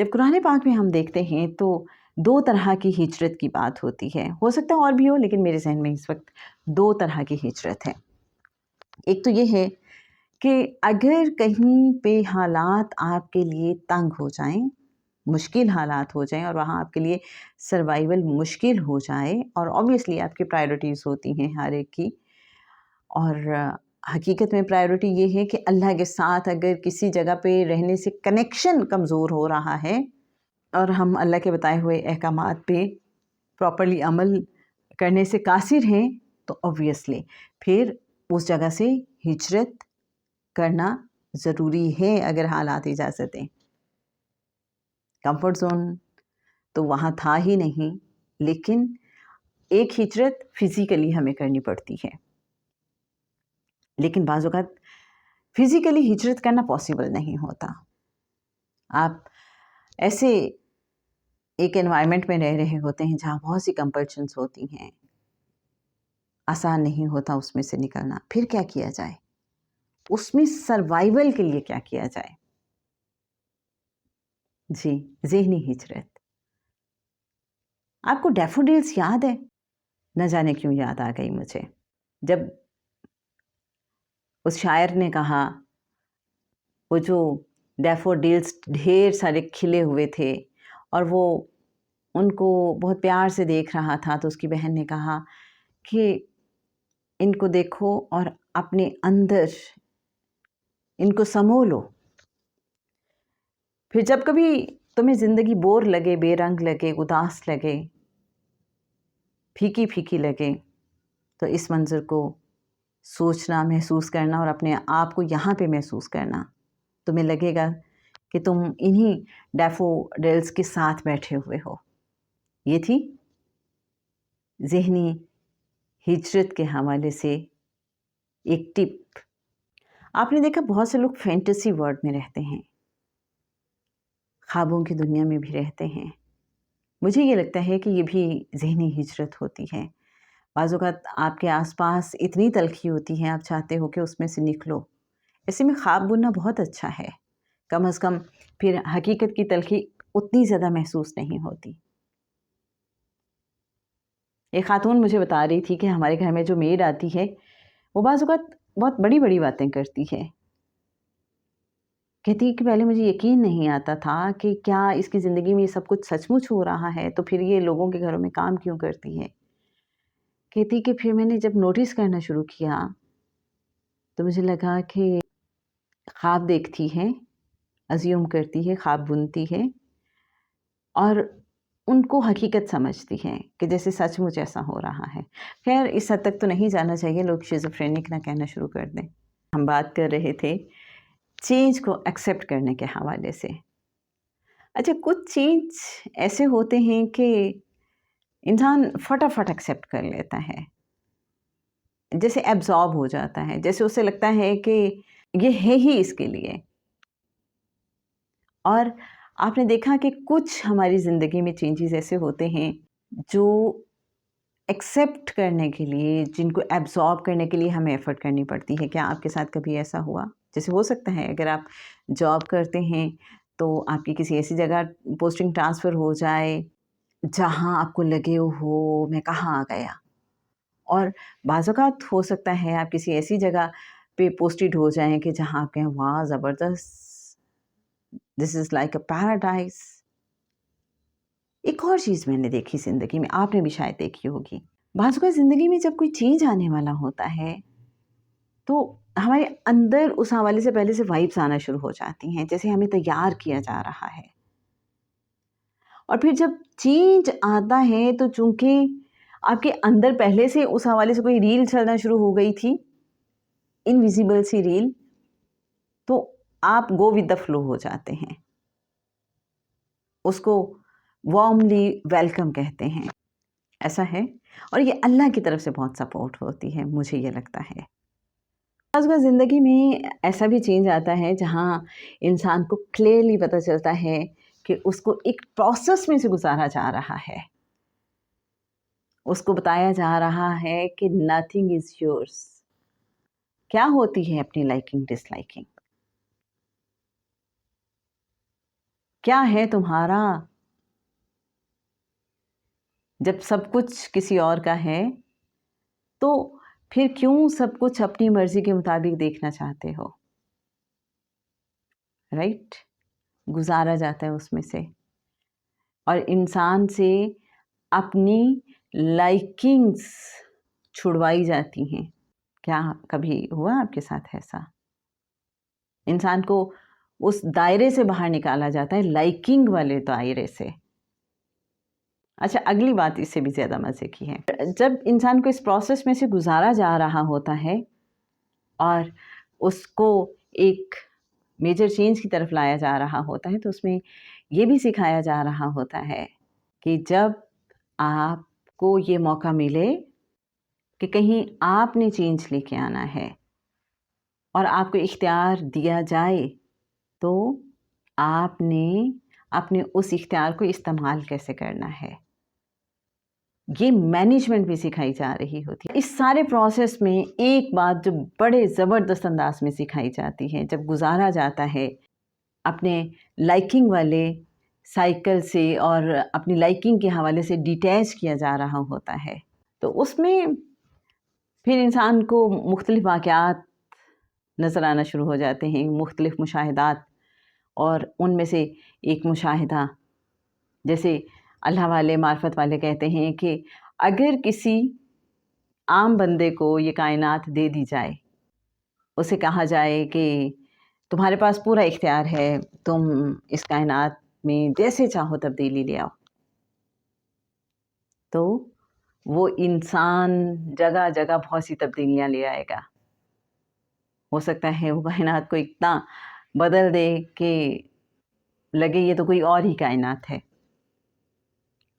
جب قرآن پاک میں ہم دیکھتے ہیں تو 2 طرح کی ہجرت کی بات ہوتی ہے. ہو سکتا ہے اور بھی ہو، لیکن میرے ذہن میں اس وقت 2 طرح کی ہجرت ہے. ایک تو یہ ہے کہ اگر کہیں پہ حالات آپ کے لیے تنگ ہو جائیں، مشکل حالات ہو جائیں اور وہاں آپ کے لیے سروائیول مشکل ہو جائے، اور اوبیسلی آپ کی پرائیورٹیز ہوتی ہیں ہر ایک کی، اور حقیقت میں پرائیورٹی یہ ہے کہ اللہ کے ساتھ اگر کسی جگہ پہ رہنے سے کنیکشن کمزور ہو رہا ہے اور ہم اللہ کے بتائے ہوئے احکامات پہ پراپرلی عمل کرنے سے قاصر ہیں، تو اوبیسلی پھر اس جگہ سے ہجرت کرنا ضروری ہے اگر حالات اجازت دیں. کمفرٹ زون تو وہاں تھا ہی نہیں، لیکن ایک ہجرت فزیکلی ہمیں کرنی پڑتی ہے. لیکن بعض اوقات فزیکلی ہجرت کرنا پاسبل نہیں ہوتا. آپ ایسے ایک انوائرمنٹ میں رہ رہے ہوتے ہیں جہاں بہت سی کمپلشنس ہوتی ہیں، آسان نہیں ہوتا اس میں سے نکلنا. پھر کیا کیا جائے؟ اس میں سروائیول کے لیے کیا کیا جائے؟ جی، ذہنی ہجرت. آپ کو ڈیفوڈلز یاد ہے؟ نہ جانے کیوں یاد آ گئی مجھے. جب اس شاعر نے کہا وہ جو ڈیفوڈلز ڈھیر سارے کھلے ہوئے تھے اور وہ ان کو بہت پیار سے دیکھ رہا تھا، تو اس کی بہن نے کہا کہ ان کو دیکھو اور اپنے اندر ان کو سمو لو. پھر جب کبھی تمہیں زندگی بور لگے، بے رنگ لگے، اداس لگے، پھیکی پھیکی لگے، تو اس منظر کو سوچنا، محسوس کرنا اور اپنے آپ کو یہاں پہ محسوس کرنا. تمہیں لگے گا کہ تم انہی ڈیفوڈلز کے ساتھ بیٹھے ہوئے ہو. یہ تھی ذہنی ہجرت کے حوالے سے ایک ٹپ. آپ نے دیکھا بہت سے لوگ فینٹیسی ورلڈ میں رہتے ہیں، خوابوں کی دنیا میں بھی رہتے ہیں. مجھے یہ لگتا ہے کہ یہ بھی ذہنی ہجرت ہوتی ہے. بعض اوقات آپ کے آس پاس اتنی تلخی ہوتی ہے، آپ چاہتے ہو کہ اس میں سے نکلو. ایسے میں خواب بننا بہت اچھا ہے، کم از کم پھر حقیقت کی تلخی اتنی زیادہ محسوس نہیں ہوتی. ایک خاتون مجھے بتا رہی تھی کہ ہمارے گھر میں جو میڈ آتی ہے وہ بعض اوقات بہت بڑی بڑی باتیں کرتی ہے. کہتی کہ پہلے مجھے یقین نہیں آتا تھا کہ کیا اس کی زندگی میں یہ سب کچھ سچ مچ ہو رہا ہے، تو پھر یہ لوگوں کے گھروں میں کام کیوں کرتی ہے. کہتی کہ پھر میں نے جب نوٹس کرنا شروع کیا تو مجھے لگا کہ خواب دیکھتی ہے، ازیوم کرتی ہے، خواب بنتی ہے اور ان کو حقیقت سمجھتی ہے کہ جیسے سچ مچ ایسا ہو رہا ہے. خیر اس حد تک تو نہیں جانا چاہیے، لوگ شیزوفرینک نہ کہنا شروع کر دیں. ہم بات کر رہے تھے چینج کو ایکسیپٹ کرنے کے حوالے سے. اچھا، کچھ چینج ایسے ہوتے ہیں کہ انسان فٹافٹ ایکسیپٹ کر لیتا ہے، جیسے ایبزارب ہو جاتا ہے، جیسے اسے لگتا ہے کہ یہ ہے ہی اس کے لیے. اور آپ نے دیکھا کہ کچھ ہماری زندگی میں چینجز ایسے ہوتے ہیں جو ایکسیپٹ کرنے کے لیے، جن کو ایبزارب کرنے کے لیے ہمیں ایفرٹ کرنی پڑتی ہے. کیا آپ کے ساتھ کبھی ایسا ہوا؟ جیسے ہو سکتا ہے اگر آپ جاب کرتے ہیں تو آپ کی کسی ایسی جگہ پوسٹنگ ٹرانسفر ہو جائے جہاں آپ کو لگے ہو میں کہاں آ گیا، اور بعض اوقات ہو سکتا ہے آپ کسی ایسی جگہ پہ پوسٹڈ ہو جائیں کہ جہاں آپ کہیں واہ زبردست، دس از لائک اے پیراڈائز. ایک اور چیز میں نے دیکھی زندگی میں، آپ نے بھی شاید دیکھی ہوگی. بعض اوقات زندگی میں جب کوئی چینج آنے والا ہوتا ہے تو ہمارے اندر اس حوالے سے پہلے سے وائبس آنا شروع ہو جاتی ہیں، جیسے ہمیں تیار کیا جا رہا ہے. اور پھر جب چینج آتا ہے تو چونکہ آپ کے اندر پہلے سے اس حوالے سے کوئی ریل چلنا شروع ہو گئی تھی، انویزیبل سی ریل، تو آپ گو ود دا فلو ہو جاتے ہیں. اس کو وارملی ویلکم کہتے ہیں. ایسا ہے، اور یہ اللہ کی طرف سے بہت سپورٹ ہوتی ہے، مجھے یہ لگتا ہے. آج کل زندگی میں ایسا بھی چینج آتا ہے جہاں انسان کو کلیئرلی پتہ چلتا ہے کہ اس کو ایک پروسیس میں سے گزارا جا رہا ہے. اس کو بتایا جا رہا ہے کہ نتھنگ از یورس. کیا ہوتی ہے اپنی لائکنگ ڈس لائکنگ؟ کیا ہے تمہارا؟ جب سب کچھ کسی اور کا ہے تو پھر کیوں سب کچھ اپنی مرضی کے مطابق دیکھنا چاہتے ہو؟ رائٹ؟ گزارا جاتا ہے اس میں سے، اور انسان سے اپنی لائکنگز چھڑوائی جاتی ہیں. کیا کبھی ہوا آپ کے ساتھ ایسا؟ انسان کو اس دائرے سے باہر نکالا جاتا ہے، لائکنگ والے دائرے سے. اچھا، اگلی بات اس سے بھی زیادہ مزے کی ہے. جب انسان کو اس پروسیس میں سے گزارا جا رہا ہوتا ہے اور اس کو ایک میجر چینج کی طرف لایا جا رہا ہوتا ہے، تو اس میں یہ بھی سکھایا جا رہا ہوتا ہے کہ جب آپ کو یہ موقع ملے کہ کہیں آپ نے چینج لے کے آنا ہے اور آپ کو اختیار دیا جائے، تو آپ نے اپنے اس اختیار کو استعمال کیسے کرنا ہے. یہ مینجمنٹ بھی سکھائی جا رہی ہوتی ہے. اس سارے پروسیس میں ایک بات جو بڑے زبردست انداز میں سکھائی جاتی ہے، جب گزارا جاتا ہے اپنے لائکنگ والے سائیکل سے اور اپنی لائکنگ کے حوالے سے ڈیٹیچ کیا جا رہا ہوتا ہے، تو اس میں پھر انسان کو مختلف واقعات نظر آنا شروع ہو جاتے ہیں، مختلف مشاہدات. اور ان میں سے ایک مشاہدہ، جیسے اللہ والے معرفت والے کہتے ہیں کہ اگر کسی عام بندے کو یہ کائنات دے دی جائے، اسے کہا جائے کہ تمہارے پاس پورا اختیار ہے، تم اس کائنات میں جیسے چاہو تبدیلی لے آؤ، تو وہ انسان جگہ جگہ بہت سی تبدیلیاں لے آئے گا. ہو سکتا ہے وہ کائنات کو اتنا بدل دے کہ لگے یہ تو کوئی اور ہی کائنات ہے.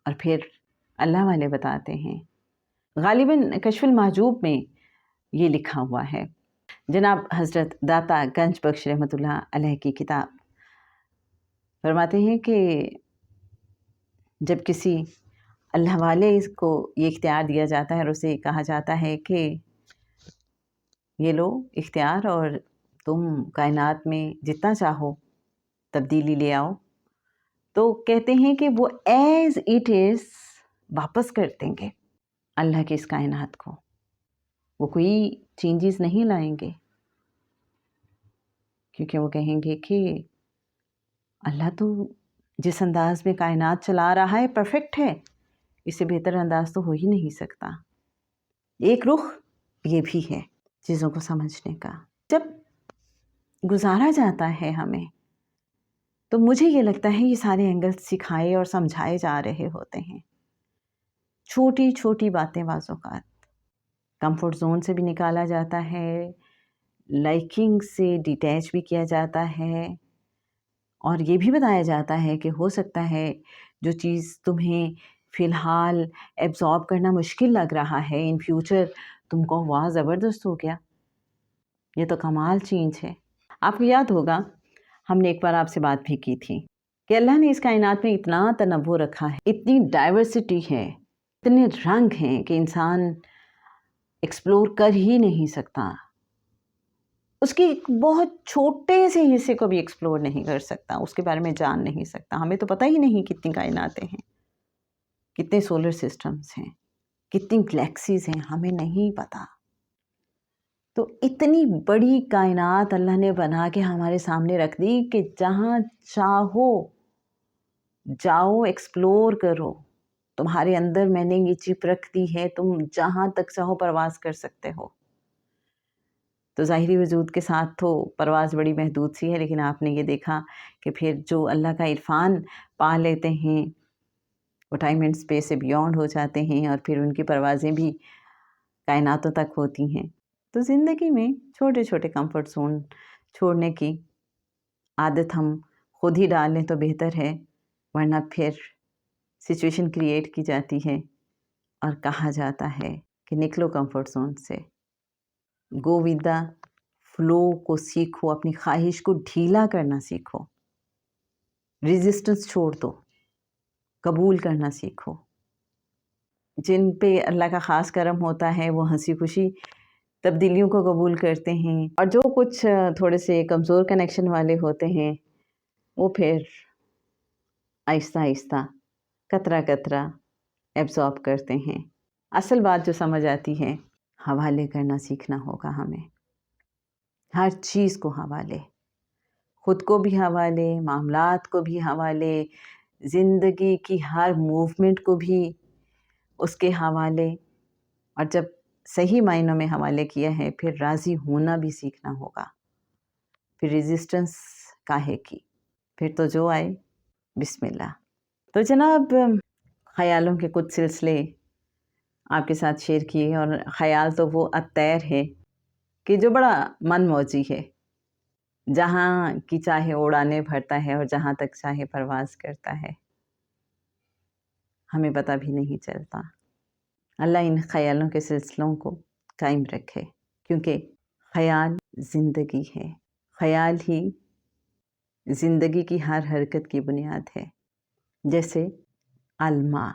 اور پھر اللہ والے بتاتے ہیں، غالباً کشف المحجوب میں یہ لکھا ہوا ہے، جناب حضرت داتا گنج بخش رحمۃ اللہ علیہ کی کتاب، فرماتے ہیں کہ جب کسی اللہ والے کو یہ اختیار دیا جاتا ہے اور اسے کہا جاتا ہے کہ یہ لو اختیار اور تم کائنات میں جتنا چاہو تبدیلی لے آؤ، تو کہتے ہیں کہ وہ ایز اٹ از واپس کر دیں گے اللہ کے اس کائنات کو. وہ کوئی چینجز نہیں لائیں گے، کیونکہ وہ کہیں گے کہ اللہ تو جس انداز میں کائنات چلا رہا ہے پرفیکٹ ہے، اس سے بہتر انداز تو ہو ہی نہیں سکتا. ایک رخ یہ بھی ہے چیزوں کو سمجھنے کا. جب گزارا جاتا ہے ہمیں، تو مجھے یہ لگتا ہے یہ سارے اینگل سکھائے اور سمجھائے جا رہے ہوتے ہیں. چھوٹی چھوٹی باتیں بعض اوقات کمفرٹ زون سے بھی نکالا جاتا ہے، لائکنگ سے ڈیٹیچ بھی کیا جاتا ہے، اور یہ بھی بتایا جاتا ہے کہ ہو سکتا ہے جو چیز تمہیں فی الحال ایبزارب کرنا مشکل لگ رہا ہے، ان فیوچر تم کو واہ زبردست ہو گیا، یہ تو کمال چینج ہے. آپ کو یاد ہوگا ہم نے ایک بار آپ سے بات بھی کی تھی کہ اللہ نے اس کائنات میں اتنا تنوع رکھا ہے، اتنی ڈائیورسٹی ہے، اتنے رنگ ہیں کہ انسان ایکسپلور کر ہی نہیں سکتا. اس کے ایک بہت چھوٹے سے حصے کو بھی ایکسپلور نہیں کر سکتا، اس کے بارے میں جان نہیں سکتا. ہمیں تو پتہ ہی نہیں کتنی کائناتیں ہیں، کتنے سولر سسٹمز ہیں، کتنی گلیکسیز ہیں، ہمیں نہیں پتہ. تو اتنی بڑی کائنات اللہ نے بنا کے ہمارے سامنے رکھ دی کہ جہاں چاہو جاؤ، ایکسپلور کرو. تمہارے اندر میں نے یہ چپ رکھ دی ہے، تم جہاں تک چاہو پرواز کر سکتے ہو. تو ظاہری وجود کے ساتھ تو پرواز بڑی محدود سی ہے، لیکن آپ نے یہ دیکھا کہ پھر جو اللہ کا عرفان پا لیتے ہیں وہ ٹائم اینڈ اسپیس سے بیونڈ ہو جاتے ہیں، اور پھر ان کی پروازیں بھی کائناتوں تک ہوتی ہیں. تو زندگی میں چھوٹے چھوٹے کمفرٹ زون چھوڑنے کی عادت ہم خود ہی ڈال لیں تو بہتر ہے، ورنہ پھر سچویشن کریٹ کی جاتی ہے اور کہا جاتا ہے کہ نکلو کمفرٹ زون سے، گو ود دا فلو کو سیکھو، اپنی خواہش کو ڈھیلا کرنا سیکھو، ریزسٹنس چھوڑ دو، قبول کرنا سیکھو. جن پہ اللہ کا خاص کرم ہوتا ہے وہ ہنسی خوشی تبدیلیوں کو قبول کرتے ہیں، اور جو کچھ تھوڑے سے کمزور کنیکشن والے ہوتے ہیں وہ پھر آہستہ آہستہ قطرہ قطرہ ایبزارب کرتے ہیں. اصل بات جو سمجھ آتی ہے، حوالے کرنا سیکھنا ہوگا ہمیں. ہر چیز کو حوالے، خود کو بھی حوالے، معاملات کو بھی حوالے، زندگی کی ہر موومنٹ کو بھی اس کے حوالے. اور جب صحیح معنوں میں حوالے کیا ہے، پھر راضی ہونا بھی سیکھنا ہوگا. پھر ریزسٹنس کاہے کی، پھر تو جو آئے بسم اللہ. تو جناب، خیالوں کے کچھ سلسلے آپ کے ساتھ شیئر کیے. اور خیال تو وہ الطیر ہے کہ جو بڑا من موجی ہے، جہاں کی چاہے اڑانے بھرتا ہے اور جہاں تک چاہے پرواز کرتا ہے، ہمیں پتہ بھی نہیں چلتا. اللہ ان خیالوں کے سلسلوں کو قائم رکھے، کیونکہ خیال زندگی ہے. خیال ہی زندگی کی ہر حرکت کی بنیاد ہے. جیسے الماء،